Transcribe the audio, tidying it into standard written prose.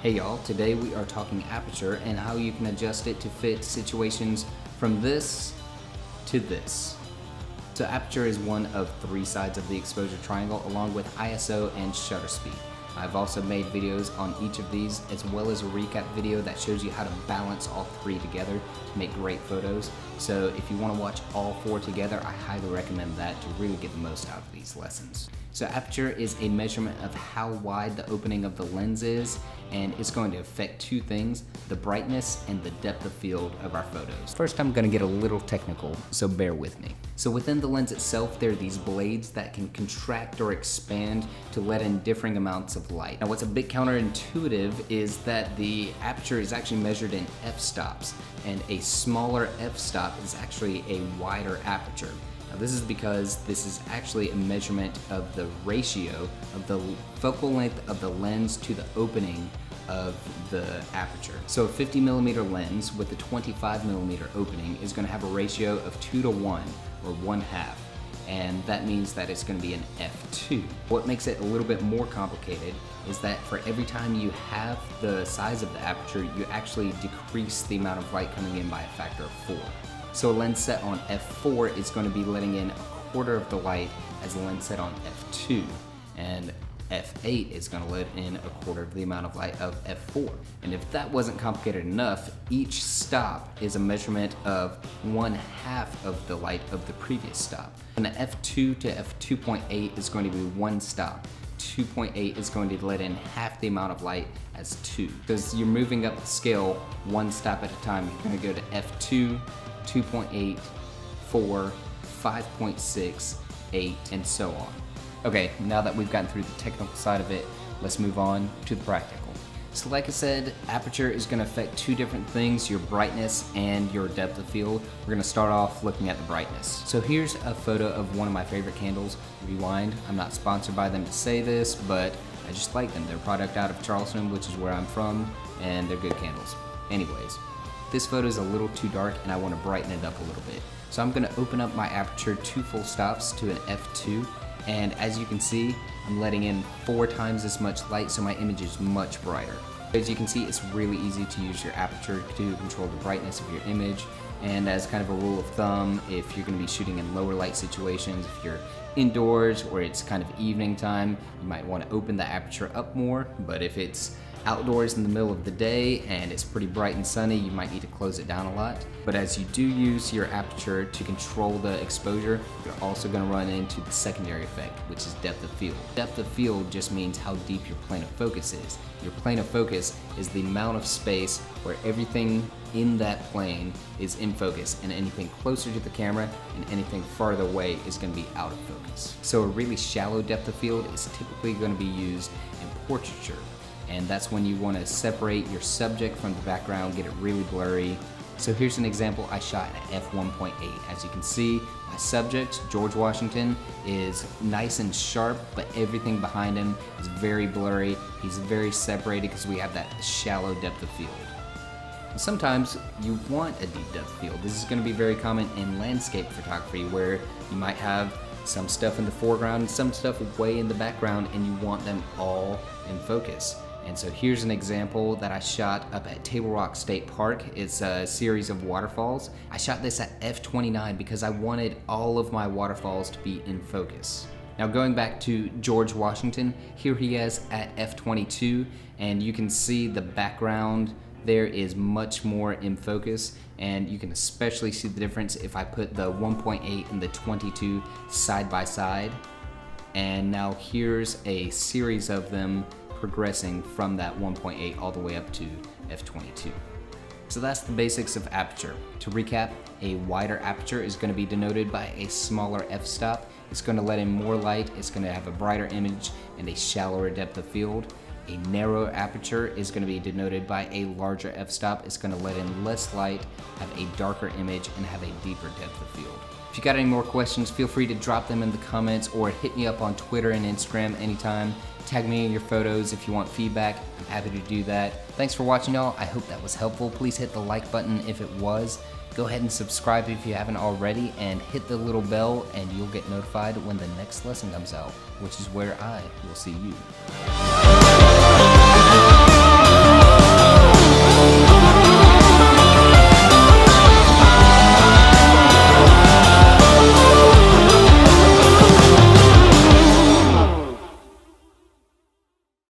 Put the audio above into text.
Hey y'all, today we are talking aperture and how you can adjust it to fit situations from this to this. So aperture is one of three sides of the exposure triangle along with ISO and shutter speed. I've also made videos on each of these as well as a recap video that shows you how to balance all three together to make great photos. So if you want to watch all four together, I highly recommend that to really get the most out of these lessons. So aperture is a measurement of how wide the opening of the lens is, and it's going to affect two things, the brightness and the depth of field of our photos. First, I'm going to get a little technical, so bear with me. So within the lens itself, there are these blades that can contract or expand to let in differing amounts of light. Now what's a bit counterintuitive is that the aperture is actually measured in f-stops, and a smaller f-stop is actually a wider aperture. Now this is because this is actually a measurement of the ratio of the focal length of the lens to the opening of the aperture. So a 50mm lens with a 25mm opening is going to have a ratio of 2:1 or 1/2. And that means that it's going to be an f2. What makes it a little bit more complicated is that for every time you have the size of the aperture, you actually decrease the amount of light coming in by a factor of 4. So a lens set on f4 is going to be letting in 1/4 of the light as a lens set on f2, and f8 is going to let in 1/4 of the amount of light of f4. And if that wasn't complicated enough, each stop is a measurement of 1/2 of the light of the previous stop. And the f2 to f2.8 is going to be one stop. 2.8 is going to let in half the amount of light as 2. Because you're moving up the scale one stop at a time, you're going to go to f2, 2.8, 4, 5.6, 8, and so on. Okay, now that we've gotten through the technical side of it, let's move on to the practical. So like I said, aperture is going to affect two different things, your brightness and your depth of field. We're going to start off looking at the brightness. So here's a photo of one of my favorite candles, Rewind. I'm not sponsored by them to say this, but I just like them. They're a product out of Charleston, which is where I'm from, and they're good candles. Anyways, this photo is a little too dark and I want to brighten it up a little bit. So I'm going to open up my aperture 2 full stops to an f2. And as you can see, I'm letting in 4 times as much light, so my image is much brighter. As you can see, it's really easy to use your aperture to control the brightness of your image. And as kind of a rule of thumb, if you're going to be shooting in lower light situations, if you're indoors or it's kind of evening time, you might want to open the aperture up more. But if it's outdoors in the middle of the day and it's pretty bright and sunny, you might need to close it down a lot. But as you do use your aperture to control the exposure, you're also going to run into the secondary effect, which is depth of field. Depth of field just means how deep your plane of focus is. Your plane of focus is the amount of space where everything in that plane is in focus, and anything closer to the camera and anything farther away is going to be out of focus. So a really shallow depth of field is typically going to be used in portraiture. And that's when you want to separate your subject from the background, get it really blurry. So here's an example I shot at f1.8. As you can see, my subject, George Washington, is nice and sharp, but everything behind him is very blurry. He's very separated because we have that shallow depth of field. Sometimes you want a deep depth of field. This is going to be very common in landscape photography, where you might have some stuff in the foreground and some stuff way in the background, and you want them all in focus. And so here's an example that I shot up at Table Rock State Park. It's a series of waterfalls. I shot this at f29 because I wanted all of my waterfalls to be in focus. Now going back to George Washington, here he is at f22, and you can see the background there is much more in focus, and you can especially see the difference if I put the 1.8 and the 22 side by side. And now here's a series of them progressing from that 1.8 all the way up to f22. So that's the basics of aperture. To recap, a wider aperture is going to be denoted by a smaller f-stop. It's going to let in more light, it's going to have a brighter image and a shallower depth of field. A narrow aperture is going to be denoted by a larger f-stop. It's going to let in less light, have a darker image, and have a deeper depth of field. If you got any more questions, feel free to drop them in the comments or hit me up on Twitter and Instagram anytime. Tag me in your photos if you want feedback. I'm happy to do that. Thanks for watching, y'all. I hope that was helpful. Please hit the like button if it was. Go ahead and subscribe if you haven't already, and hit the little bell and you'll get notified when the next lesson comes out, which is where I will see you.